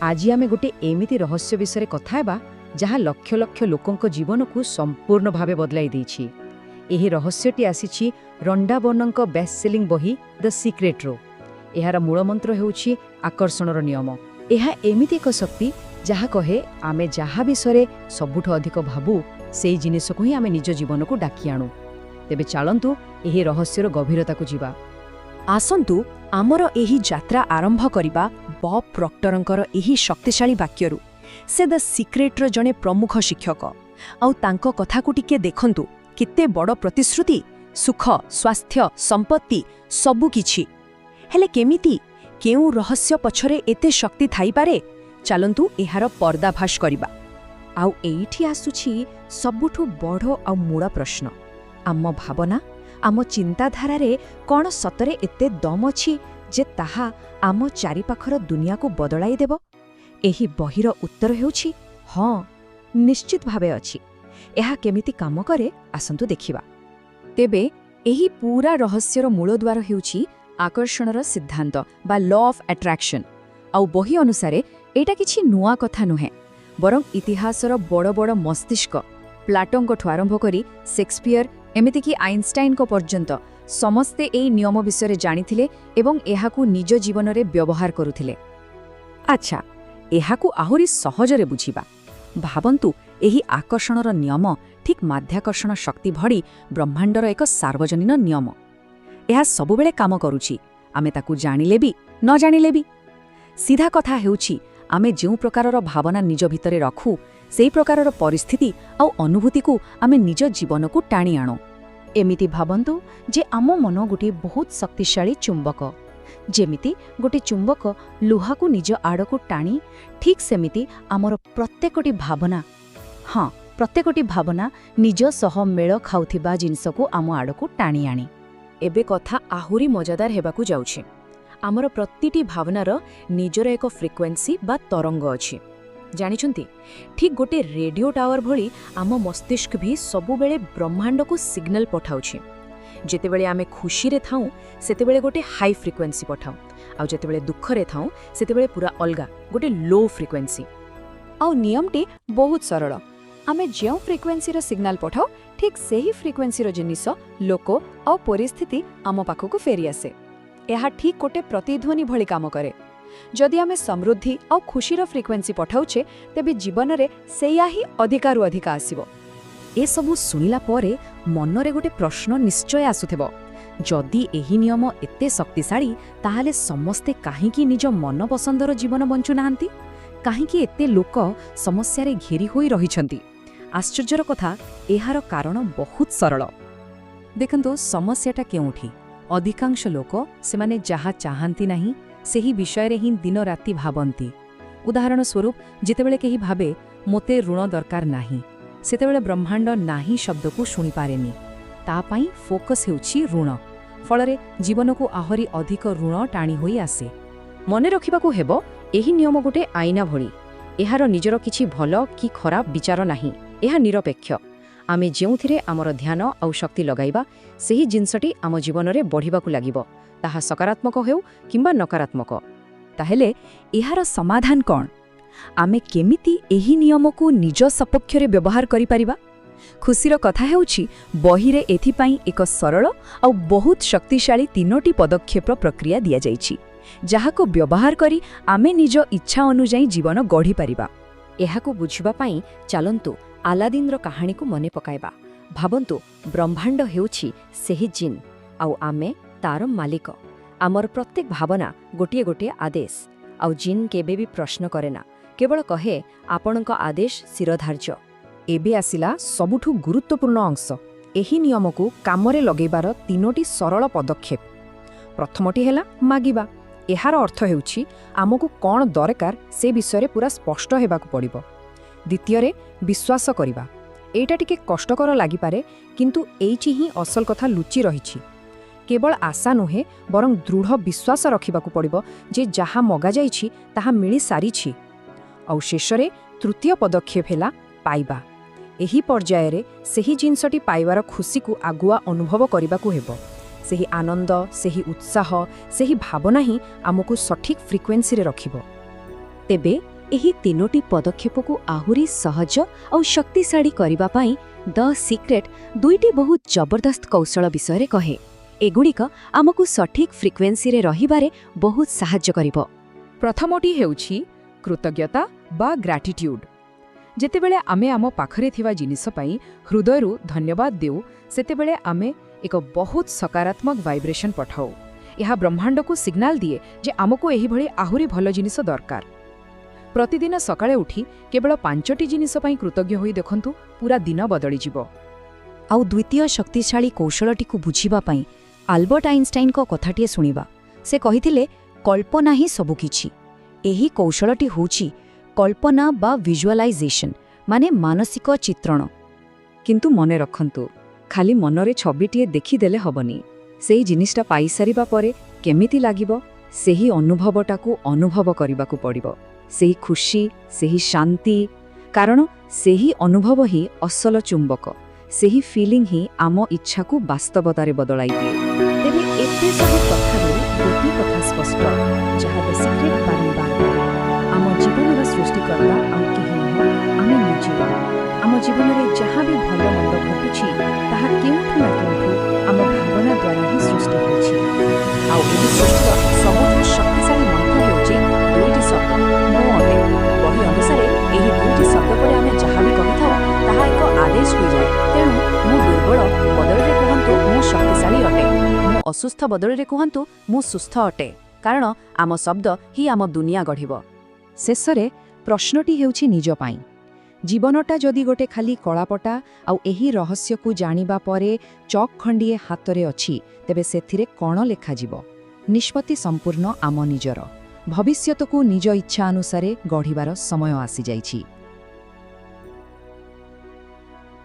आज आमे गोटे एमिति रहस्य विषय कथा हेबा जहाँ लक्ष लक्ष लोकंक जीवन को संपूर्ण भावे बदलाई देछि। एही रहस्यटी आसीछि रंडा बर्नंक बेस्ट सेलिंग बही द सीक्रेट रो। एहार मूलमंत्र हेउछि आकर्षणर नियम। एहा एमिति एक शक्ति जहाँ कहे आमे जहाँ विषय सबुठ अधिक भाबू सेई जिनिस को ही आमे निज जीवन को डाकी आणु। तेबे चलंतु एही रहस्यर गभीरता को जीवा। आसंतु आमर एही यात्रा आरंभ करिबा बॉब प्रॉक्टरंकर एही शक्तिशाली वाक्यरू। से द सीक्रेटर जने प्रमुख शिक्षक आउ तांको कथा को टिके देखंतु किते बड़ प्रतिश्रुति सुख स्वास्थ्य संपत्ति सबु किछि। हेले केमिति केउ रहस्य पछरे एते शक्ति थाई पारे चलंतु एहार पर्दाफाश करिबा। आउ एइठी आसुछि सबुठु बड़ आउ मूल प्रश्न। आम भावना आम चिंताधारा रे कौन सतरे एते दम अछि जे ताहा आम चारिपाखर दुनिया को बदलाई देब। एही बहिर उत्तर हेउछि हाँ निश्चित भावे अछि। एहा केमिति काम करे आसंतु देखिबा। तेबे एही पूरा रहस्यर मूलद्वार हेउछि आकर्षणर सिद्धांत बा लॉ ऑफ अट्रैक्शन। आउ बही अनुसारे एटा किछि नुआ कथा नुहे बरं इतिहासर बड़ बड़ मस्तिष्क प्लाटों ठु आरंभ करी शेक्सपियर एमिति कि आइनस्टाइन को पर्यंत समस्ते एई नियम विषय जानिथिले एवं एहाकु निज जीवन रे व्यवहार करुथिले। अच्छा एहाकु आहुरी सहजरे बुझिबा। भाबंतु एही आकर्षणर नियम ठीक माध्याकर्षण शक्ति भड़ी ब्रह्मांडर एक सार्वजनीन नियम। एहा सबुबेले काम करुछि आमे ताकु जानिले भी न जानिले भी। सीधा कथा हेउछि आमे जेउ प्रकारर भावना निज भितरे रखु सेई प्रकारर परिस्थिति आउ अनुभूति को आमे निज जीवन को टाणी आणु। एमिति भाबंतु जे आम मन गोटे बहुत शक्तिशाली चुंबक। जेमिति गोटे चुंबक लुहा को निज आड़ को टाणी ठीक सेमिति आमर प्रत्येकटी भावना हाँ प्रत्येकटी भावना निज सह मेल खाउथिबा जिनिस को आम आड़ को टाणी आणी। एबे कथा आहुरी मजादार हेबाकु जाउछि। आमर प्रतिटी भावनार निजर एक फ्रिक्वेन्सी बा तरंग अछि। जानिछंती ठीक गोटे रेडियो टावर भली आम मस्तिष्क भी सबुबेले ब्रह्मांड को सिग्नल पठाउछि। जेतेबेले आमे खुशी रे थाउ सेतेबेले गोटे हाई फ्रिक्वेन्सी पठाउ आउ जेतेबेले दुख रे थाउ सेतेबेले पूरा अलगा गोटे लो फ्रिक्वेन्सी। आउ नियमटी बहुत सरल। आमे जेउ फ्रिक्वेन्सी रो सिग्नल पठाउ ठीक सेही फ्रिक्वेन्सी रो जिनिस लोक आउ परिस्थिति आम पाखकु फेरी आसे। एहा ठीक गोटे प्रतिध्वनि भली काम करे। जदि आमे समृद्धि आउ खुशीर फ्रिक्वेन्सी पठाउछे तेबे जीवन रे सेया ही अधिकारु अधिक आसीबो। ए सबु सुनिला परे मनरे गोटे प्रश्न निश्चय आसुथेबो। जदि एही नियम एते शक्तिशाली ताहाले समस्ते काहेकि निज मन पसंदर जीवन बंचु नाहांती? काहेकि एते लोक समस्या रे घेरी होई रहिछंती? आश्चर्यर कथा एहार कारण बहुत सरल। देखंतो समस्याटा केउठी? अधिकांश लोक सेमाने जहा चाहंती नाही सेही विषय रे ही दिन राति भाबंती। उदाहरण स्वरूप जेतेबेले केही भाबे मोते ऋण दरकार नाही सेतेबेले ब्रह्मांड नाही शब्द को शुणी पारेनी। ता पाई फोकस हेउछि ऋण। फलरे जीवन को आहरी अधिक ऋण टाणी होई आसे। मने रखिबाकू हेबो एही नियम गोटे आईना भली। एहार निजर किछि भलो कि खराब विचार नाही। एहा निरपेक्ष। आमे जेउथिरे आमर ध्यान आउ शक्ति लगाइबा सेही जिनसटी आम जीवन रे बढ़िबाकू लागिबो। ताहा सकारात्मक हेउ किंबा नकारात्मक। ताहेले एहार समाधान कोन? आमे केमिति एही नियम को निज सपक्ष रे व्यवहार करि परिबा? खुशीर कथा हेउछि बहिरे एथिपाई एक सरल आउ बहुत शक्तिशाली तीनोटी पदक्षेप प्रक्रिया दिया जाइछि जाहाको व्यवहार करी आमे निज इच्छा अनुଯାयी जीवन गढ़ी परिबा। एहाको बुझिबा पाई चलंतु आलादीनर कहानी को मने पकाइबा। भाबंतु ब्रह्मांड हेउछि सेही जिन आउ आमे तार मालिक। आमर प्रत्येक भावना गोटिए गोटिए आदेश आउ जिन केबे भी प्रश्न करेना केवल कहे आपणक आदेश शिरधार्य। एबे आसिला सबुठु गुरुत्वपूर्ण अंश एही नियम को कामरे लगेबार तीनोटी सरल पदक्षेप। प्रथमटी हेला मागिबा। एहार अर्थ हेउछि आमको कोन दरकार से विषय पूरा स्पष्ट हेबाकू पड़िबो। द्वितीय विश्वास करिबा। एटा टिके कष्टकर लागि पारे किंतु एइछि ही असल कथा लुचि रहिछि। केवल आशा नुहे बरं दृढ़ विश्वास रखिबाकू पड़िबो जे जहा मगा जाइछि ताहा मिली सारिछि। आउ शेषरे तृतीय पदक्षेप हेला पाइबा। एही पर्याय रे सेही जिनसटी पाइबार खुशी को आगुआ अनुभव करिबाकू हेबो। सेही आनंद सेही उत्साह सेही भावना ही आमको सठिक फ्रिक्वेन्सी रे रखिबो। तेबे ଏହି ତିନୋଟି ପଦକ୍ଷେପକୁ ଆହୁରି ସହଜ ଆଉ ଶକ୍ତିଶାଳୀ କରିବା ପାଇଁ ଦ ସିକ୍ରେଟ୍ ଦୁଇଟି ବହୁତ ଜବରଦସ୍ତ କୌଶଳ ବିଷୟରେ କହେ। ଏଗୁଡ଼ିକ ଆମକୁ ସଠିକ୍ ଫ୍ରିକ୍ୱେନ୍ସିରେ ରହିବାରେ ବହୁତ ସାହାଯ୍ୟ କରିବ। ପ୍ରଥମଟି ହେଉଛି କୃତଜ୍ଞତା ବା ଗ୍ରାଟିଟ୍ୟୁଡ୍। ଯେତେବେଳେ ଆମେ ଆମ ପାଖରେ ଥିବା ଜିନିଷ ପାଇଁ ହୃଦୟରୁ ଧନ୍ୟବାଦ ଦେଉ, ସେତେବେଳେ ଆମେ ଏକ ବହୁତ ସକାରାତ୍ମକ ଭାଇବ୍ରେସନ୍ ପଠାଉ। ଏହା ବ୍ରହ୍ମାଣ୍ଡକୁ ସିଗ୍ନାଲ ଦିଏ ଯେ ଆମକୁ ଏହିଭଳି ଆହୁରି ଭଲ ଜିନିଷ ଦରକାର। ପ୍ରତିଦିନ ସକାଳେ ଉଠି କେବଳ 5ଟି ଜିନିଷ ପାଇଁ କୃତଜ୍ଞ ହୋଇ ଦେଖନ୍ତୁ, ପୁରା ଦିନ ବଦଳିଯିବ। ଆଉ ଦ୍ୱିତୀୟ ଶକ୍ତିଶାଳୀ କୌଶଳଟିକୁ ବୁଝିବା ପାଇଁ ଆଲବର୍ଟ ଆଇନଷ୍ଟାଇନଙ୍କ କଥାଟିଏ ଶୁଣିବା। ସେ କହିଥିଲେ, କଳ୍ପନା ହିଁ ସବୁକିଛି। ଏହି କୌଶଳଟି ହେଉଛି କଳ୍ପନା ବା ଭିଜୁଆଲାଇଜେସନ୍, ମାନେ ମାନସିକ ଚିତ୍ରଣ। କିନ୍ତୁ ମନେ ରଖନ୍ତୁ, ଖାଲି ମନରେ ଛବିଟିଏ ଦେଖିଦେଲେ ହେବନି। ସେହି ଜିନିଷଟା ପାଇସାରିବା ପରେ କେମିତି ଲାଗିବ, ସେହି ଅନୁଭବଟାକୁ ଅନୁଭବ କରିବାକୁ ପଡ଼ିବ। ସେହି ଖୁସି, ସେହି ଶାନ୍ତି, କାରଣ ସେହି ଅନୁଭବ ହିଁ ଅସଲ ଚୁମ୍ବକ। ସେହି ଫିଲିଂ ହିଁ ଆମ ଇଚ୍ଛାକୁ ବାସ୍ତବତାରେ ବଦଳାଇ ଦିଏ। ତେବେ ଏତେ ସବୁ କଥାରୁ ଗୋଟିଏ କଥା ସ୍ପଷ୍ଟ, ଯାହା ଦ ସିକ୍ରେଟ୍ ବାରମ୍ବାର କରେ, ଆମ ଜୀବନର ସୃଷ୍ଟିକର୍ତ୍ତା ଆଉ କେହି ନୁହଁ, ଆମେ ନିଜେ। ଆମ ଜୀବନରେ ଯାହା ବି ଭଲ ମନ୍ଦ ଘଟୁଛି, ତାହା କେଉଁଠୁ ନା କେଉଁଠୁ ଆମ ଭାବନା ଦ୍ୱାରା ହିଁ ସୃଷ୍ଟି ହୋଇଛି। ଆଉ ଏହି ସୃଷ୍ଟିର ସବୁଠୁ ଶକ୍ତିଶାଳୀ ମନ୍ତ୍ର ହେଉଛି ଦୁଇଟି ଶବ୍ଦ, ମୁଁ ଅଟେ। ବହି ଅନୁସାରେ ଏହି ଦୁଇଟି ଶବ୍ଦ ପରେ ଆମେ ଯାହା ବି କହିଥାଉ, ତାହା ଏକ ଆଦେଶ ହୋଇଯାଏ। ତେଣୁ ମୁଁ ଦୁର୍ବଳ ବଦଳରେ କୁହନ୍ତୁ ମୁଁ ଶକ୍ତିଶାଳୀ ଅଟେ, ମୁଁ ଅସୁସ୍ଥ ବଦଳରେ କୁହନ୍ତୁ ମୁଁ ସୁସ୍ଥ ଅଟେ, କାରଣ ଆମ ଶବ୍ଦ ହିଁ ଆମ ଦୁନିଆ ଗଢ଼ିବ। ଶେଷରେ ପ୍ରଶ୍ନଟି ହେଉଛି ନିଜ ପାଇଁ, ଜୀବନଟା ଯଦି ଗୋଟେ ଖାଲି କଳାପଟା ଆଉ ଏହି ରହସ୍ୟକୁ ଜାଣିବା ପରେ ଚକ୍ ଖଣ୍ଡିଏ ହାତରେ ଅଛି, ତେବେ ସେଥିରେ କ'ଣ ଲେଖାଯିବ? ନିଷ୍ପତ୍ତି ସମ୍ପୂର୍ଣ୍ଣ ଆମ ନିଜର। ଭବିଷ୍ୟତକୁ ନିଜ ଇଚ୍ଛା ଅନୁସାରେ ଗଢ଼ିବାର ସମୟ ଆସିଯାଇଛି।